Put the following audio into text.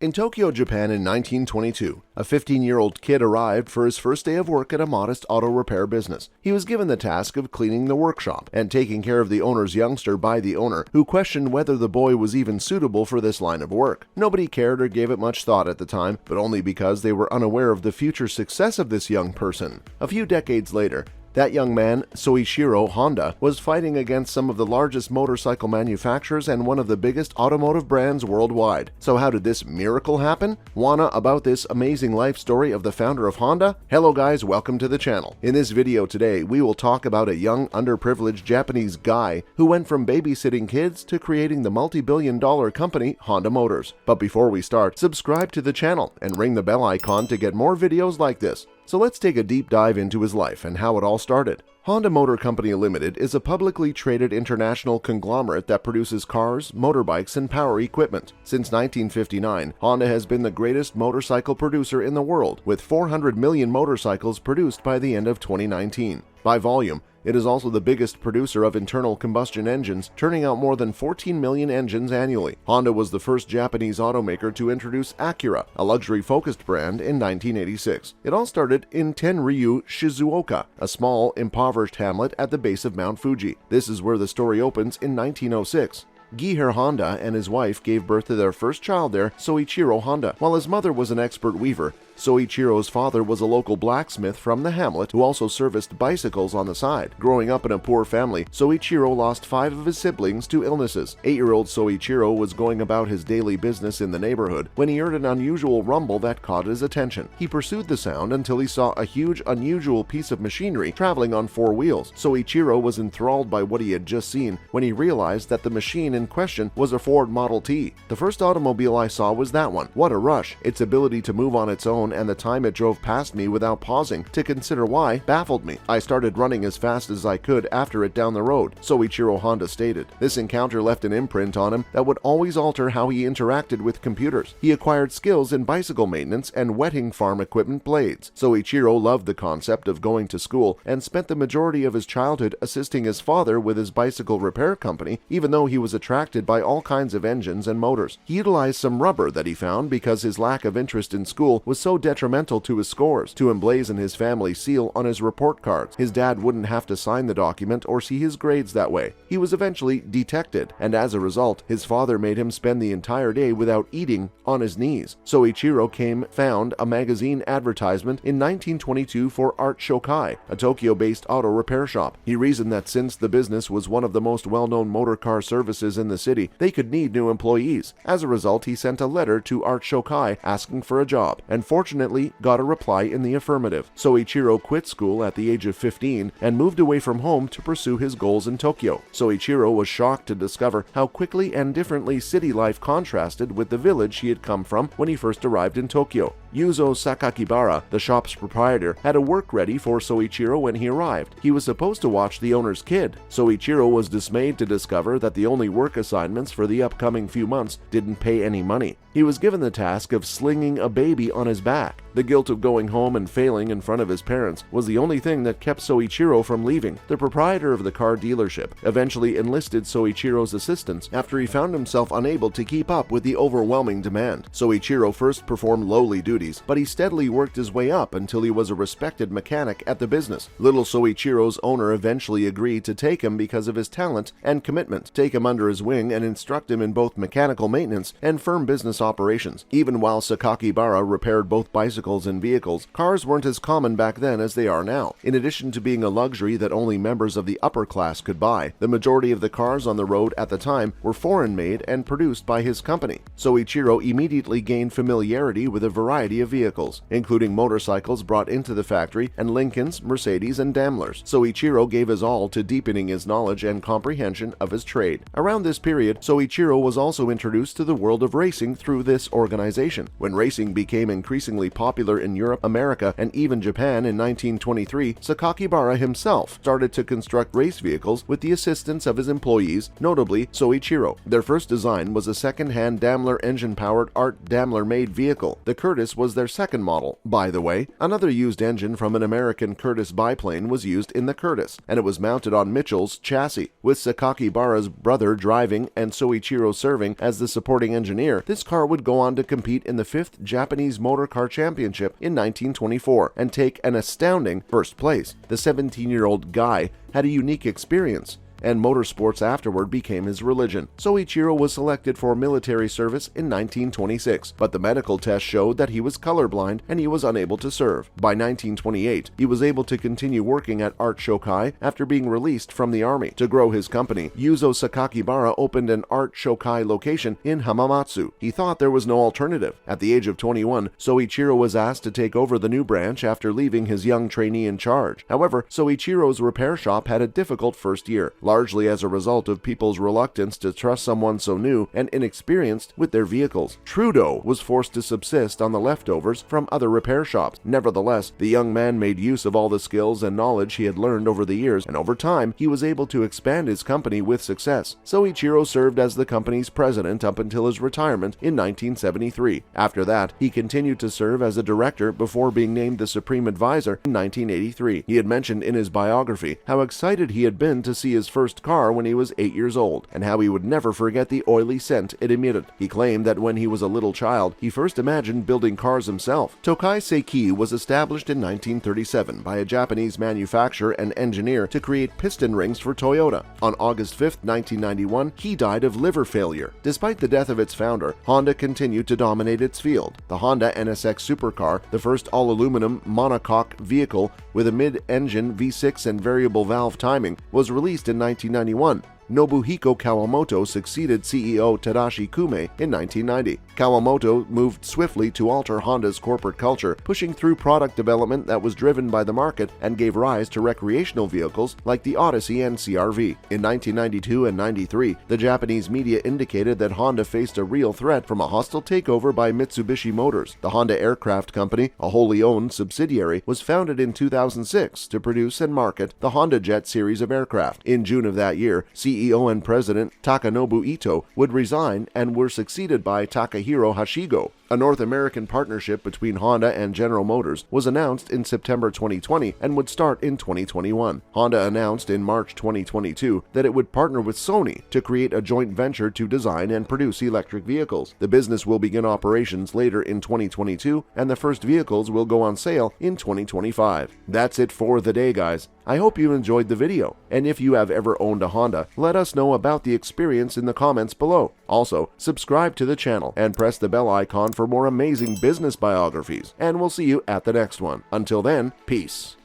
In Tokyo, Japan in 1922, a 15-year-old kid arrived for his first day of work at a modest auto repair business. He was given the task of cleaning the workshop and taking care of the owner's youngster by the owner, who questioned whether the boy was even suitable for this line of work. Nobody cared or gave it much thought at the time, but only because they were unaware of the future success of this young person. A few decades later, that young man, Soichiro Honda, was fighting against some of the largest motorcycle manufacturers and one of the biggest automotive brands worldwide. So how did this miracle happen? Wanna about this amazing life story of the founder of Honda? Hello guys, welcome to the channel. In this video today, we will talk about a young, underprivileged Japanese guy who went from babysitting kids to creating the multi-billion-dollar company Honda Motors. But before we start, subscribe to the channel and ring the bell icon to get more videos like this. So let's take a deep dive into his life and how it all started. Honda Motor Company Limited is a publicly traded international conglomerate that produces cars, motorbikes, and power equipment. Since 1959, Honda has been the greatest motorcycle producer in the world, with 400 million motorcycles produced by the end of 2019. By volume, it is also the biggest producer of internal combustion engines, turning out more than 14 million engines annually. Honda was the first Japanese automaker to introduce Acura, a luxury-focused brand, in 1986. It all started in Tenryu, Shizuoka, a small, impoverished hamlet at the base of Mount Fuji. This is where the story opens in 1906. Gihir Honda and his wife gave birth to their first child there, Soichiro Honda. While his mother was an expert weaver, Soichiro's father was a local blacksmith from the hamlet who also serviced bicycles on the side. Growing up in a poor family, Soichiro lost 5 of his siblings to illnesses. 8-year-old Soichiro was going about his daily business in the neighborhood when he heard an unusual rumble that caught his attention. He pursued the sound until he saw a huge, unusual piece of machinery traveling on 4 wheels. Soichiro was enthralled by what he had just seen when he realized that the machine in question was a Ford Model T. "The first automobile I saw was that one. What a rush! Its ability to move on its own and the time it drove past me without pausing to consider why baffled me. I started running as fast as I could after it down the road," Soichiro Honda stated. This encounter left an imprint on him that would always alter how he interacted with computers. He acquired skills in bicycle maintenance and wetting farm equipment blades. Soichiro loved the concept of going to school and spent the majority of his childhood assisting his father with his bicycle repair company, even though he was attracted by all kinds of engines and motors. He utilized some rubber that he found because his lack of interest in school was so detrimental to his scores, to emblazon his family seal on his report cards. His dad wouldn't have to sign the document or see his grades that way. He was eventually detected, and as a result, his father made him spend the entire day without eating on his knees. Soichiro found a magazine advertisement in 1922 for Art Shokai, a Tokyo-based auto repair shop. He reasoned that since the business was one of the most well-known motor car services in the city, they could need new employees. As a result, he sent a letter to Art Shokai asking for a job, and fortunately got a reply in the affirmative. Soichiro quit school at the age of 15 and moved away from home to pursue his goals in Tokyo. Soichiro was shocked to discover how quickly and differently city life contrasted with the village he had come from when he first arrived in Tokyo. Yuzo Sakakibara, the shop's proprietor, had a work ready for Soichiro when he arrived. He was supposed to watch the owner's kid. Soichiro was dismayed to discover that the only work assignments for the upcoming few months didn't pay any money. He was given the task of slinging a baby on his back. The guilt of going home and failing in front of his parents was the only thing that kept Soichiro from leaving. The proprietor of the car dealership eventually enlisted Soichiro's assistance after he found himself unable to keep up with the overwhelming demand. Soichiro first performed lowly duties, but he steadily worked his way up until he was a respected mechanic at the business. Little Soichiro's owner eventually agreed to take him because of his talent and commitment, take him under his wing and instruct him in both mechanical maintenance and firm business operations. Even while Sakakibara repaired both bicycles and vehicles, cars weren't as common back then as they are now. In addition to being a luxury that only members of the upper class could buy, the majority of the cars on the road at the time were foreign-made and produced by his company. Soichiro immediately gained familiarity with a variety of vehicles, including motorcycles brought into the factory and Lincolns, Mercedes, and Daimlers. Soichiro gave his all to deepening his knowledge and comprehension of his trade. Around this period, Soichiro was also introduced to the world of racing through this organization. When racing became increasingly popular popular in Europe, America, and even Japan in 1923, Sakakibara himself started to construct race vehicles with the assistance of his employees, notably Soichiro. Their first design was a second-hand Daimler engine-powered Art Daimler-made vehicle. The Curtiss was their second model. By the way, another used engine from an American Curtiss biplane was used in the Curtiss, and it was mounted on Mitchell's chassis. With Sakakibara's brother driving and Soichiro serving as the supporting engineer, this car would go on to compete in the 5th Japanese Motor Car Championship in 1924 and take an astounding first place. The 17-year-old Guy had a unique experience, and motorsports afterward became his religion. Soichiro was selected for military service in 1926, but the medical test showed that he was colorblind and he was unable to serve. By 1928, he was able to continue working at Art Shokai after being released from the army. To grow his company, Yuzo Sakakibara opened an Art Shokai location in Hamamatsu. He thought there was no alternative. At the age of 21, Soichiro was asked to take over the new branch after leaving his young trainee in charge. However, Soichiro's repair shop had a difficult first year, largely as a result of people's reluctance to trust someone so new and inexperienced with their vehicles. Trudeau was forced to subsist on the leftovers from other repair shops. Nevertheless, the young man made use of all the skills and knowledge he had learned over the years, and over time, he was able to expand his company with success. Soichiro served as the company's president up until his retirement in 1973. After that, he continued to serve as a director before being named the supreme advisor in 1983. He had mentioned in his biography how excited he had been to see his first car when he was 8 years old, and how he would never forget the oily scent it emitted. He claimed that when he was a little child, he first imagined building cars himself. Tokai Seiki was established in 1937 by a Japanese manufacturer and engineer to create piston rings for Toyota. On August 5, 1991, he died of liver failure. Despite the death of its founder, Honda continued to dominate its field. The Honda NSX supercar, the first all-aluminum monocoque vehicle with a mid-engine V6 and variable valve timing, was released in 1991. Nobuhiko Kawamoto succeeded CEO Tadashi Kume in 1990. Kawamoto moved swiftly to alter Honda's corporate culture, pushing through product development that was driven by the market and gave rise to recreational vehicles like the Odyssey and CR-V. In 1992 and 93, the Japanese media indicated that Honda faced a real threat from a hostile takeover by Mitsubishi Motors. The Honda Aircraft Company, a wholly owned subsidiary, was founded in 2006 to produce and market the Honda Jet series of aircraft. In June of that year, CEO and President Takanobu Ito would resign and were succeeded by Takahiro Hashigo. A North American partnership between Honda and General Motors was announced in September 2020 and would start in 2021. Honda announced in March 2022 that it would partner with Sony to create a joint venture to design and produce electric vehicles. The business will begin operations later in 2022, and the first vehicles will go on sale in 2025. That's it for the day, guys. I hope you enjoyed the video, and if you have ever owned a Honda, let us know about the experience in the comments below. Also, subscribe to the channel and press the bell icon for more amazing business biographies, and we'll see you at the next one. Until then, peace.